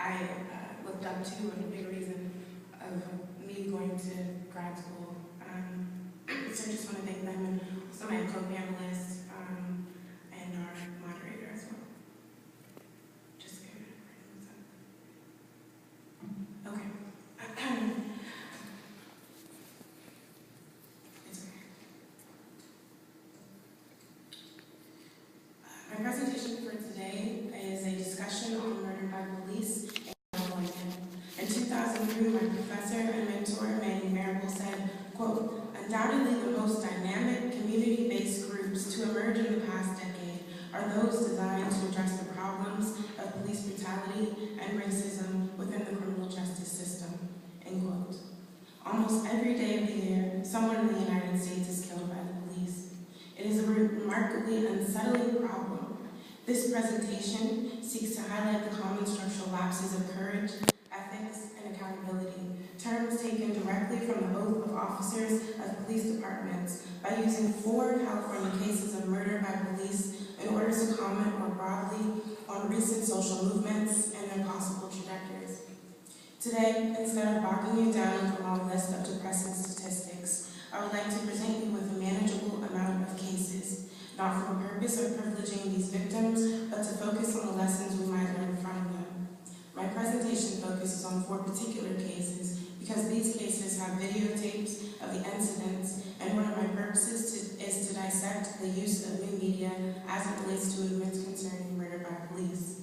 I looked up to and a big reason of me going to grad school. So I just want to thank them and also my co-panelists and our moderator as well. Just kidding. Okay. It's okay. My presentation for today is a discussion on murder by police in Illinois. In 2003, my professor and mentor, Marable, said, quote, "Undoubtedly the most dynamic community-based groups to emerge in the past decade are those designed to address the problems of police brutality and racism within the criminal justice system," end quote. Almost every day of the year, someone in the United States is killed by the police. It is a remarkably unsettling problem. This presentation seeks to highlight the common structural lapses of courage, ethics, and accountability, terms taken directly from the oath of officers of police departments, by using 4 California cases of murder by police in order to comment more broadly on recent social movements and their possible trajectories. Today, instead of bogging you down with a long list of depressing statistics, I would like to present you with a manageable amount of cases, not for the purpose of privileging these victims, but to focus on the lessons we might learn from them. My presentation focuses on 4 particular cases because these cases have videotapes of the incidents, and one of my purposes is to dissect the use of new media as it relates to movements concerning murder by police.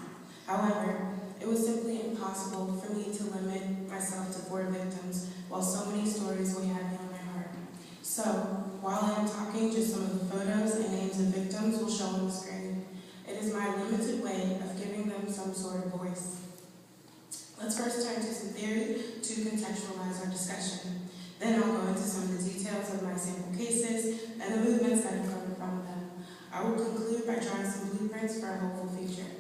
However, it was simply impossible for me to limit myself to 4 victims while so many stories weigh heavy on my heart. So, while I am talking, just some of the photos and names of victims will show on the screen. It is my limited way of giving them some sort of voice. Let's first turn to some theory to contextualize our discussion. Then I'll go into some of the details of my sample cases and the movements that have come from them. I will conclude by drawing some blueprints for a hopeful future.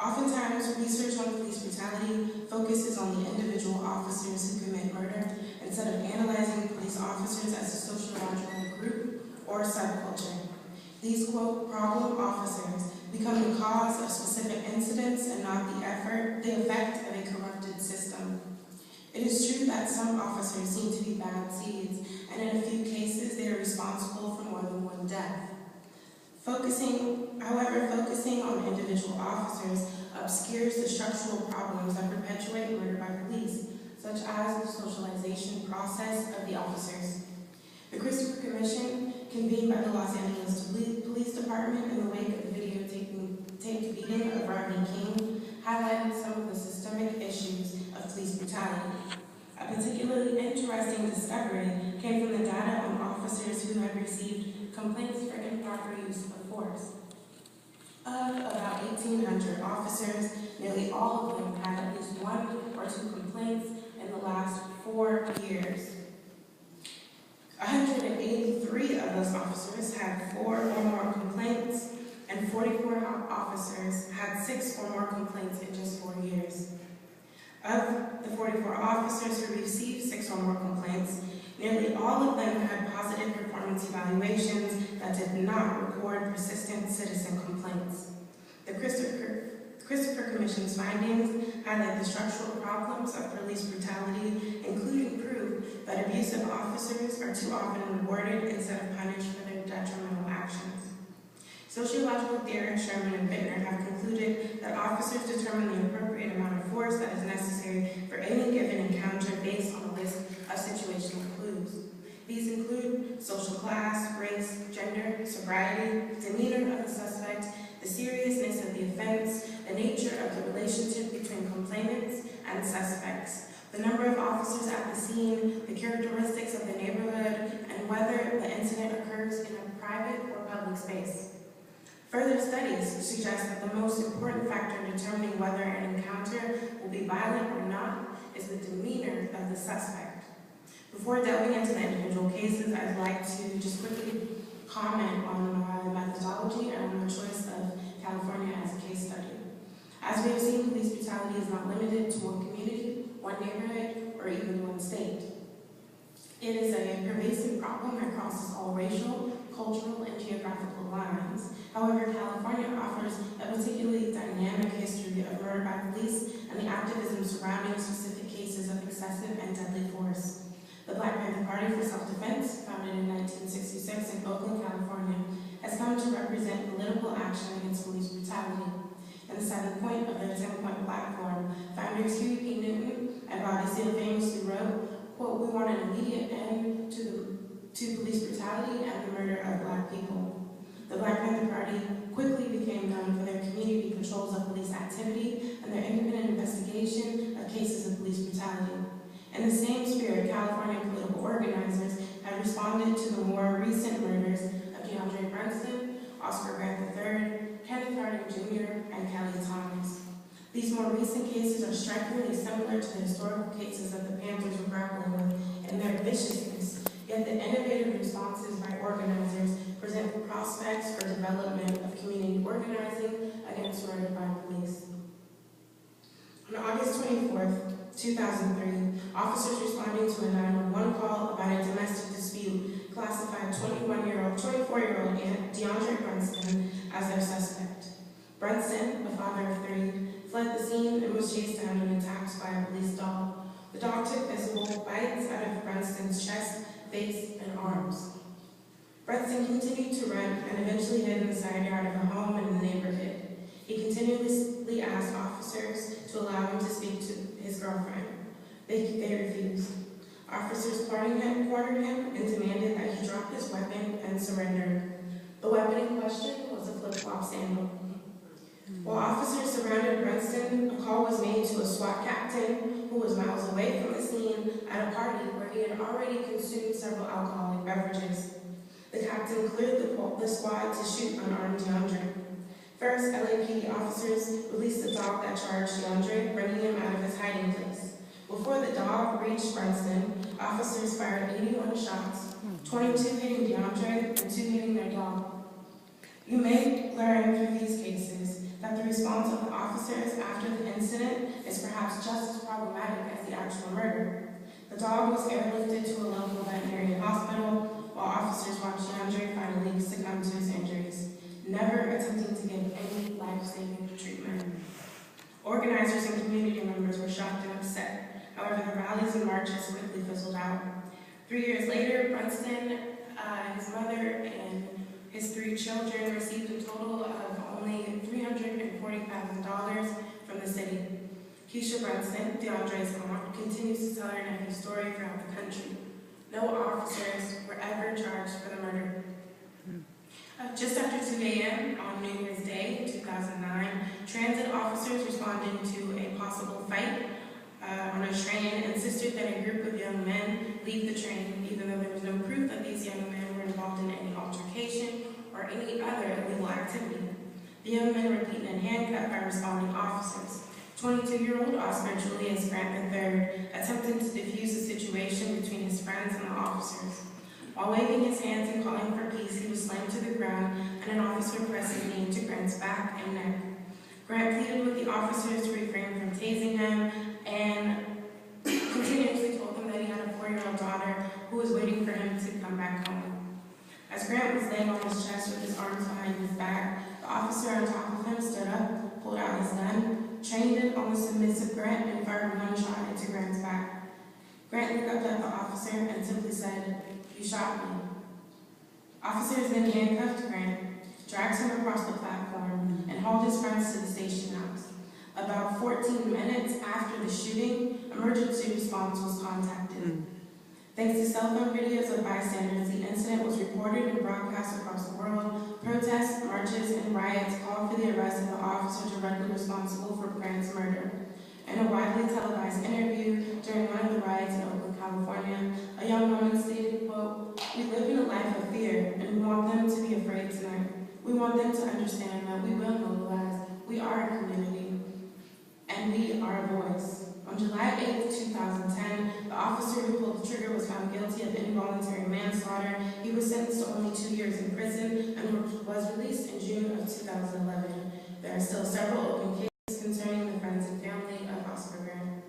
Oftentimes, research on police brutality focuses on the individual officers who commit murder instead of analyzing police officers as a sociological group or subculture. These, quote, problem officers become the cause of specific incidents and not the effect of a corrupted system. It is true that some officers seem to be bad seeds, and in a few cases they are responsible for more than one death. Focusing on individual officers obscures the structural problems that perpetuate murder by police, such as the socialization process of the officers. The Christopher Commission, convened by the Los Angeles Police Department in the wake of the videotaped beating of Rodney King, highlighted some of the systemic issues of police brutality. A particularly interesting discovery came from the data on officers who had received complaints for improper use of force. Of about 1,800 officers, nearly all of them had at least 1 or 2 complaints in the last 4 years. 183 of those officers had 4 or more complaints, and 44 officers had 6 or more complaints in just 4 years. Of the 44 officers who received 6 or more complaints, nearly all of them had positive performance evaluations that did not record persistent citizen complaints. The Christopher Commission's findings highlight the structural problems of police brutality, including proof that abusive officers are too often rewarded instead of punished for their detrimental actions. Sociological theorists Sherman and Bittner have concluded that officers determine the appropriate amount of force that is necessary for any given encounter based on a list of situational clues. These include social class, race, gender, sobriety, demeanor of the suspect, the seriousness of the offense, the nature of the relationship between complainants and suspects, the number of officers at the scene, the characteristics of the neighborhood, and whether the incident occurs in a private or public space. Further studies suggest that the most important factor determining whether an encounter will be violent or not is the demeanor of the suspect. Before delving into the individual cases, I'd like to just quickly comment on my methodology and on my choice of California as a case study. As we have seen, police brutality is not limited to one community, one neighborhood, or even one state. It is a pervasive problem that crosses all racial, cultural, and geographical lines. However, California offers a particularly dynamic history of murder by police and the activism surrounding specific cases of excessive and deadly force. The Black Panther Party for Self-Defense, founded in 1966 in Oakland, California, has come to represent political action against police brutality. In the 7th point of their 10-point platform, founders Huey P. Newton and Bobby Seale famously wrote, quote, "We want an immediate end to police brutality and the murder of Black people." The Black Panther Party quickly became known for their community patrols of police activity and their independent investigation of cases of police brutality. In the same spirit, California political organizers have responded to the more recent murders of DeAndre Brunson, Oscar Grant III, Kenneth Harding Jr., and Kelly Thomas. These more recent cases are strikingly similar to the historical cases that the Panthers were grappling with in their viciousness, yet the innovative responses by organizers present prospects for development of community organizing against murder by police. On August 24th, 2003, officers responding to a 911 call about a domestic dispute classified 24-year-old DeAndre Brunson as their suspect. Brunson, a father of 3, fled the scene and was chased down and attacked by a police dog. The dog took visible bites out of Brunson's chest, face, and arms. Brunson continued to run and eventually hid in the side yard of a home in the neighborhood. He continuously asked officers to allow him to speak to his girlfriend. They refused. Officers cornered him and demanded that he drop his weapon and surrender. The weapon in question was a flip-flop sandal. While officers surrounded Brunson, a call was made to a SWAT captain who was miles away from the scene at a party where he had already consumed several alcoholic beverages. The captain cleared the squad to shoot unarmed DeAndre. First, LAPD officers released the dog that charged DeAndre, bringing him out of his hiding place. Before the dog reached Brunson, officers fired 81 shots, 22 hitting DeAndre and 2 hitting their dog. You may learn through these cases that the response of the officers after the incident is perhaps just as problematic as the actual murder. The dog was airlifted to a local veterinary hospital while officers watched DeAndre finally succumb to his injuries, never attempting to give any life-saving treatment. Organizers and community members were shocked and upset. However, the rallies and marches quickly fizzled out. 3 years later, Brunson, his mother, and his 3 children received a total of only $340,000 from the city. Keisha Brunson, DeAndre's aunt, continues to tell her nephew's story throughout the country. No officers were ever charged for the murder. Just after 2 a.m. on New Year's Day, 2009, transit officers responding to a possible fight on a train insisted that a group of young men leave the train, even though there was no proof that these young men were involved in any altercation or any other illegal activity. The young men were beaten and handcuffed by responding officers. 22-year-old Oscar Julius Grant III attempted to defuse the situation between his friends and the officers. While waving his hands and calling for peace, he was slammed to the ground and an officer pressed a knee into Grant's back and neck. Grant pleaded with the officers to refrain from tasing him and continuously told them that he had a 4-year-old daughter who was waiting for him to come back home. As Grant was laying on his chest with his arms behind his back, the officer on top of him stood up, pulled out his gun, trained it on the submissive Grant, and fired 1 shot into Grant's back. Grant looked up at the officer and simply said, "You shot me." Officers then handcuffed Grant, dragged him across the platform, and hauled his friends to the station house. About 14 minutes after the shooting, emergency response was contacted. Thanks to cell phone videos of bystanders, the incident was reported and broadcast across the world. Protests, marches, and riots called for the arrest of the officer directly responsible for Grant's murder. In a widely televised interview during one of the riots in Oakland, California, a young woman stated, quote, "We live in a life of fear, and we want them to be afraid tonight. We want them to understand that we will mobilize. We are a community, and we are a voice." On July 8, 2010, the officer who pulled the trigger was found guilty of involuntary manslaughter. He was sentenced to only 2 years in prison and was released in June of 2011. There are still several open cases concerning the friends and family of Oscar Grant.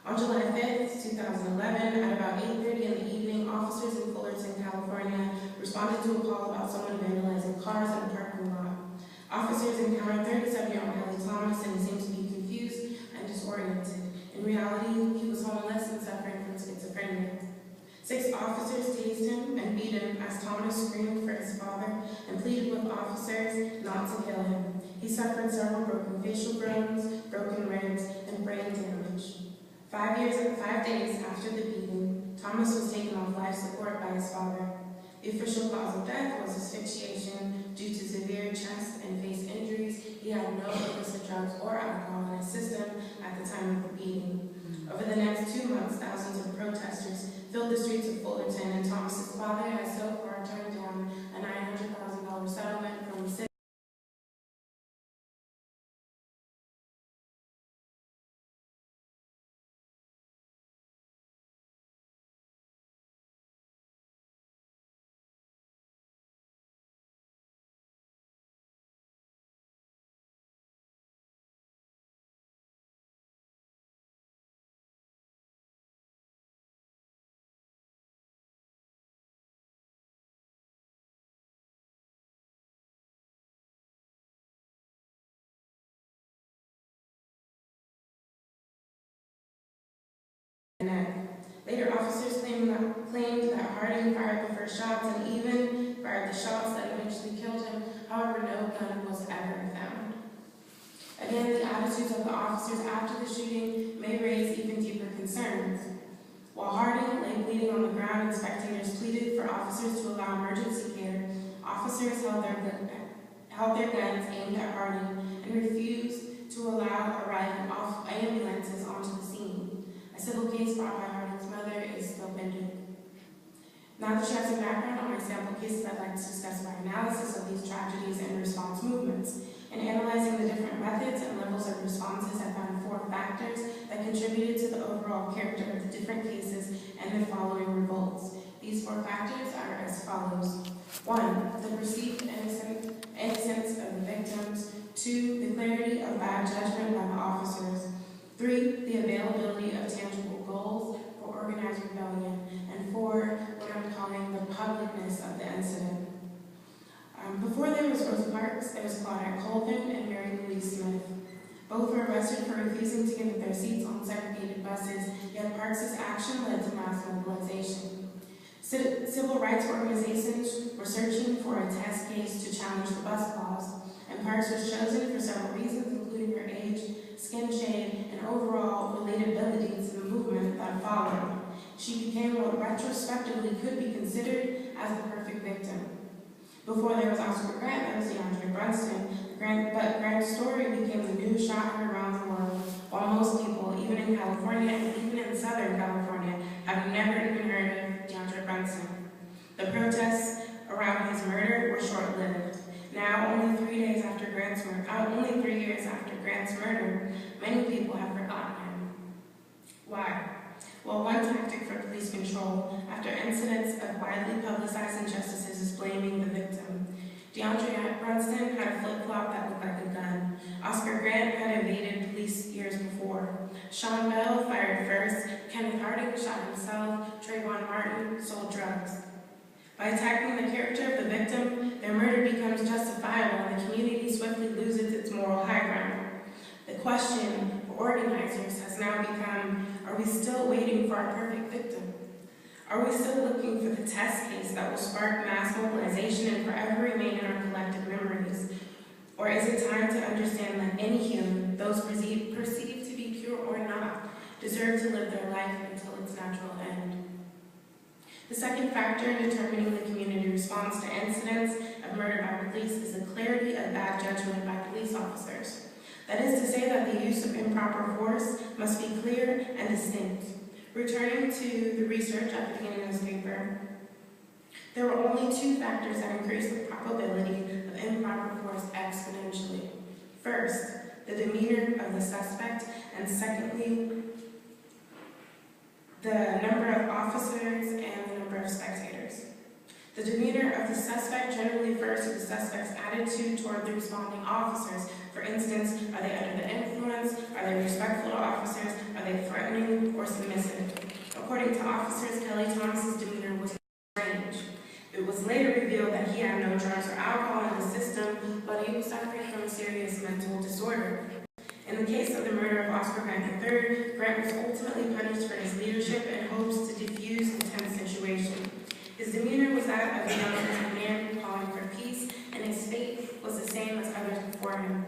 On July 5, 2011, at about 8:30 in the evening, officers in Fullerton, California, responded to a call about someone vandalizing cars in a parking lot. Officers encountered 37-year-old Kelly Thomas, and he seemed to be confused and disoriented. In reality, he was homeless and suffering from schizophrenia. 6 officers tased him and beat him as Thomas screamed for his father and pleaded with officers not to kill him. He suffered several broken facial bones, broken ribs, and brain damage. 5 days after the beating, Thomas was taken off life support by his father. The official cause of death was asphyxiation due to severe chest and face injuries. He had no illicit drugs or alcohol in his system at the time of the beating. Over the next 2 months, thousands of protesters filled the streets of Fullerton, and Thomas's father has so far turned down a $900,000 settlement from the city. Later, officers claimed that Harding fired the first shots and even fired the shots that eventually killed him. However, no gun was ever found. Again, the attitudes of the officers after the shooting may raise even deeper concerns. While Harding lay bleeding on the ground and spectators pleaded for officers to allow emergency care, officers held their guns aimed at Harding and refused to allow arriving ambulances onto the scene. A civil case brought by Harding's mother is still pending. Now that you have some background on my sample cases, I'd like to discuss my analysis of these tragedies and response movements. In analyzing the different methods and levels of responses, I found 4 factors that contributed to the overall character of the different cases and the following revolts. These 4 factors are as follows. 1, the perceived innocence of the victims. 2, the clarity of bad judgment by the officers. 3, the availability of tangible goals for organized rebellion. And 4, what I'm calling the publicness of the incident. Before there was Rosa Parks, there was Claudette Colvin and Mary Louise Smith. Both were arrested for refusing to give up their seats on segregated buses, yet Parks' action led to mass mobilization. Civil rights organizations were searching for a test case to challenge the bus clause, and Parks was chosen for several reasons, including her age, skin shade, and overall relatability to the movement that followed. She became what retrospectively could be considered as the perfect victim. Before there was Oscar Grant, there was DeAndre Brunson, but Grant's story became the news shot heard around the world, while most people, even in California and even in Southern California, have never even heard of DeAndre Brunson. The protests around his murder were short-lived. Now, only 3 years after Grant's murder, many people have forgotten him. Why? Well, one tactic for police control after incidents of widely publicized injustices is blaming the victim. DeAndre Brunson had a flip-flop that looked like a gun. Oscar Grant had evaded police years before. Sean Bell fired first. Kenneth Harding shot himself. Trayvon Martin sold drugs. By attacking the character of the victim, their murder becomes justifiable and the community swiftly loses its moral high ground. The question for organizers has now become, are we still waiting for our perfect victim? Are we still looking for the test case that will spark mass mobilization and forever remain in our collective memories? Or is it time to understand that any human, those perceived to be pure or not, deserve to live their life until its natural end? The second factor in determining the community response to incidents of murder by police is the clarity of bad judgment by police officers. That is to say that the use of improper force must be clear and distinct. Returning to the research at the beginning of this paper, there were only 2 factors that increased the probability of improper force exponentially. First, the demeanor of the suspect, and secondly, the number of officers and the number of spectators. The demeanor of the suspect generally refers to the suspect's attitude toward the responding officers. For instance, are they under the influence? Are they respectful to officers? Are they threatening or submissive? According to officers, Kelly Thomas's demeanor was strange. It was later no drugs or alcohol in the system, but he was suffering from a serious mental disorder. In the case of the murder of Oscar Grant III, Grant was ultimately punished for his leadership in hopes to defuse the tense situation. His demeanor was that of a young man calling for peace, and his fate was the same as others before him.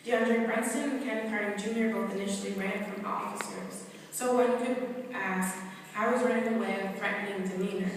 DeAndre Brunson and Ken Harding Jr. both initially ran from officers. So one could ask, how is running away a threatening demeanor?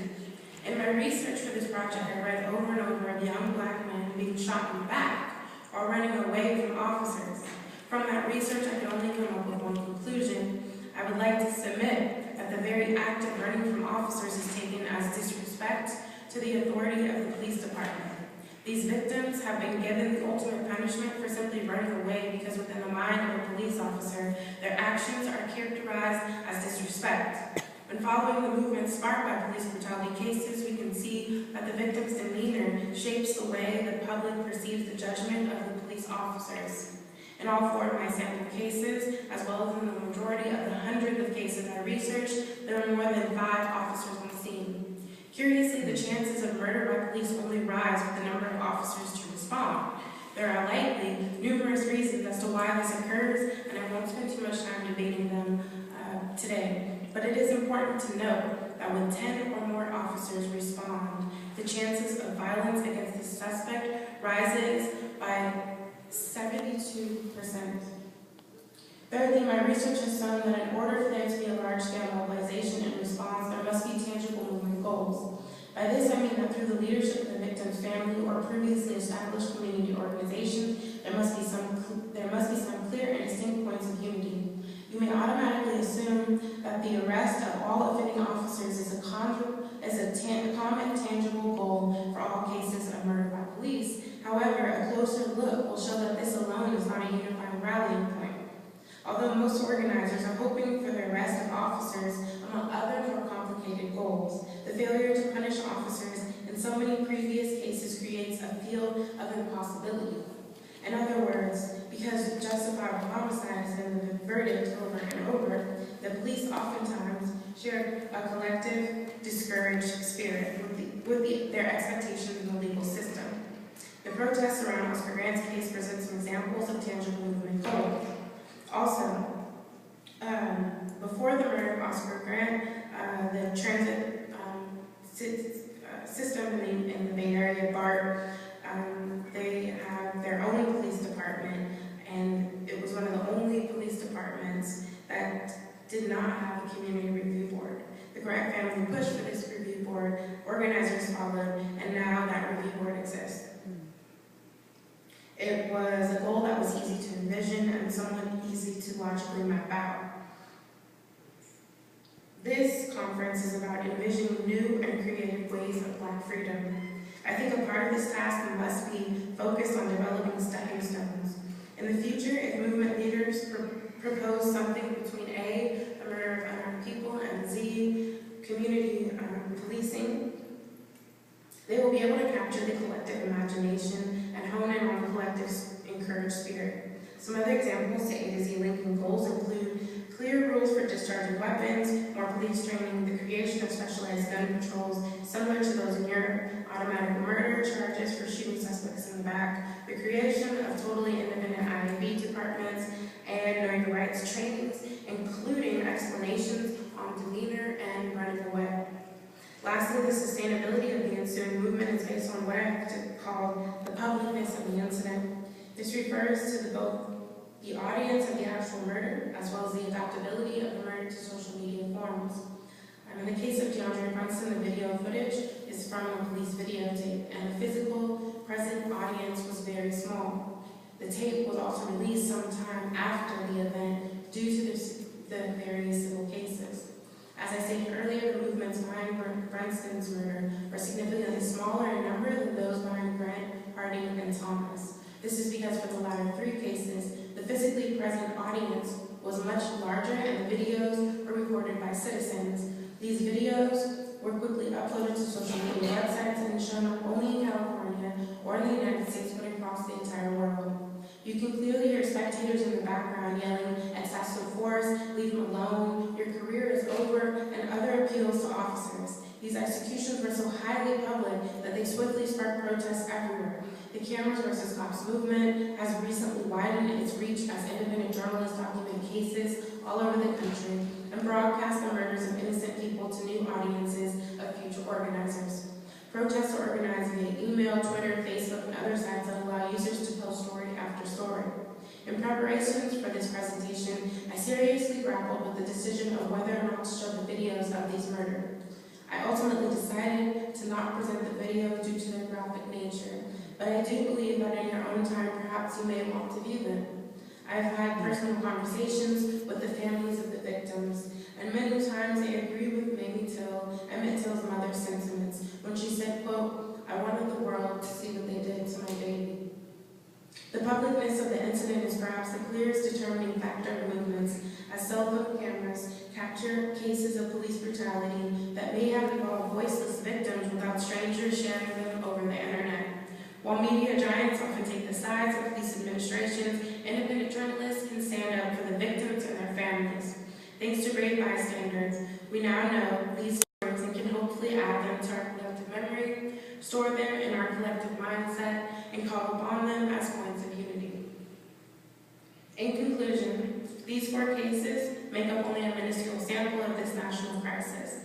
In my research for this project, I read over and over of young black men being shot in the back or running away from officers. From that research, I could only come up with one conclusion. I would like to submit that the very act of running from officers is taken as disrespect to the authority of the police department. These victims have been given the ultimate punishment for simply running away because within the mind of a police officer, their actions are characterized as disrespect. When following the movement sparked by police brutality cases, we can see that the victim's demeanor shapes the way the public perceives the judgment of the police officers. In all 4 of my sample cases, as well as in the majority of the hundreds of cases I researched, there were more than 5 officers on the scene. Curiously, the chances of murder by police only rise with the number of officers to respond. There are likely numerous reasons as to why this occurs, and I won't spend too much time debating them today. But it is important to note that when 10 or more officers respond, the chances of violence against the suspect rises by 72%. Thirdly, my research has shown that in order for there to be a large-scale mobilization and response, there must be tangible movement goals. By this, I mean that through the leadership of the victim's family or previously established community organization, there must be some clear and distinct points of unity. You may automatically assume that the arrest of all offending officers is a common, tangible goal for all cases of murder by police. However, a closer look will show that this alone is not a unifying rallying point. Although most organizers are hoping for the arrest of officers, among other more complicated goals, the failure to punish officers in so many previous cases creates a field of impossibility. In other words, because justifiable homicide has been the verdict over and over, the police oftentimes share a collective, discouraged spirit with their expectations in the legal system. The protests around Oscar Grant's case present some examples of tangible movement goals. Also, before the murder of Oscar Grant, the transit system in the Bay Area, BART, they have their own police department, and it was one of the only police departments that did not have a community review board. The Grant family pushed for this review board, organizers followed, and now that review board exists. It was a goal that was easy to envision and somewhat easy to logically map out. This conference is about envisioning new and creative ways of Black freedom. I think a part of this task must be focused on developing stepping stones. In the future, if movement leaders propose something between A, the murder of unarmed people, and Z, community policing, they will be able to capture the collective imagination and hone in on the collective encouraged spirit. Some other examples to A to Z linking goals include clear rules for discharging weapons, more police training, the creation of specialized gun patrols similar to those in Europe, automatic murder charges for shooting suspects in the back, the creation of totally independent IAB departments, and know your rights trainings, including explanations on demeanor and running away. Lastly, the sustainability of the ensuing movement is based on what I've called the publicness of the incident. This refers to both the audience of the actual murder, as well as the adaptability of the murder to social media forums. In the case of DeAndre Brunson, the video footage is from a police videotape, and the physical present audience was very small. The tape was also released sometime after the event due to the various civil cases. As I stated earlier, the movements behind Brunson's murder were significantly smaller in number than those behind Grant, Harding, and Thomas. This is because for the latter 3 cases, the physically present audience was much larger and the videos were recorded by citizens. These videos were quickly uploaded to social media websites and shown not only in California or in the United States, but across the entire world. You can clearly hear spectators in the background yelling, "Excessive force, leave him alone, your career is over," and other appeals to officers. These executions were so highly public that they swiftly spark protests everywhere. The Cameras vs. Cops movement has recently widened its reach as independent journalists document cases all over the country and broadcast the murders of innocent people to new audiences of future organizers. Protests are organized via email, Twitter, Facebook, and other sites that allow users to post story after story. In preparations for this presentation, I seriously grappled with the decision of whether or not to show the videos of these murders. I ultimately decided to not present the video due to their graphic nature, but I do believe that in your own time, perhaps you may want to view them. I have had personal conversations with the families of the victims, and many times they agree with Emmett Till's mother's sentiments when she said, quote, "I wanted the world to see what they did to my baby." The publicness of the incident is perhaps the clearest determining factor of movements, as cell phone cameras capture cases of police brutality that may have involved voiceless victims without strangers sharing them over the internet. While media giants often take the sides of police administrations, independent journalists can stand up for the victims and their families. Thanks to great bystanders, we now know these stories and can hopefully add them to our collective memory, store them in our collective mindset, and call upon them as points of unity. In conclusion, these 4 cases make up only a minuscule sample of this national crisis.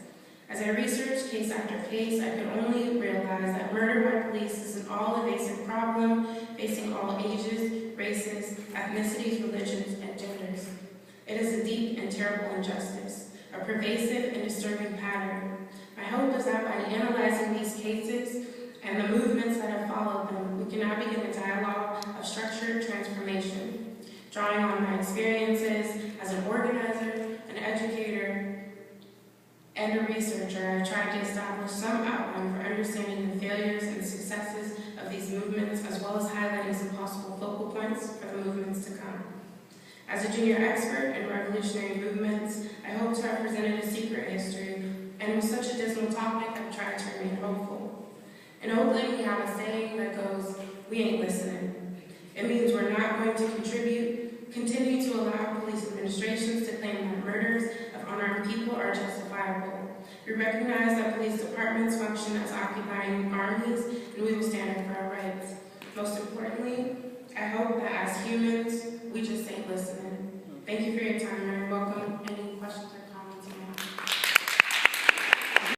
As I researched case after case, I could only realize that murder by police is an all-evasive problem facing all ages, races, ethnicities, religions, and genders. It is a deep and terrible injustice, a pervasive and disturbing pattern. My hope is that by analyzing these cases and the movements that have followed them, we can now begin a dialogue of structured transformation. Drawing on my experiences as an organizer, an educator, and a researcher, I've tried to establish some outline for understanding the failures and successes of these movements, as well as highlighting some possible focal points for the movements to come. As a junior expert in revolutionary movements, I hope to have presented a secret history, and with such a dismal topic, I've tried to remain hopeful. In Oakland, we have a saying that goes, "We ain't listening." It means we're not going to continue to allow police administrations to claim that murders of unarmed people are justifiable. We recognize that police departments function as occupying armies, and we will stand up for our rights. Most importantly, I hope that as humans, we just ain't listening. Thank you for your time, and I welcome any questions or comments.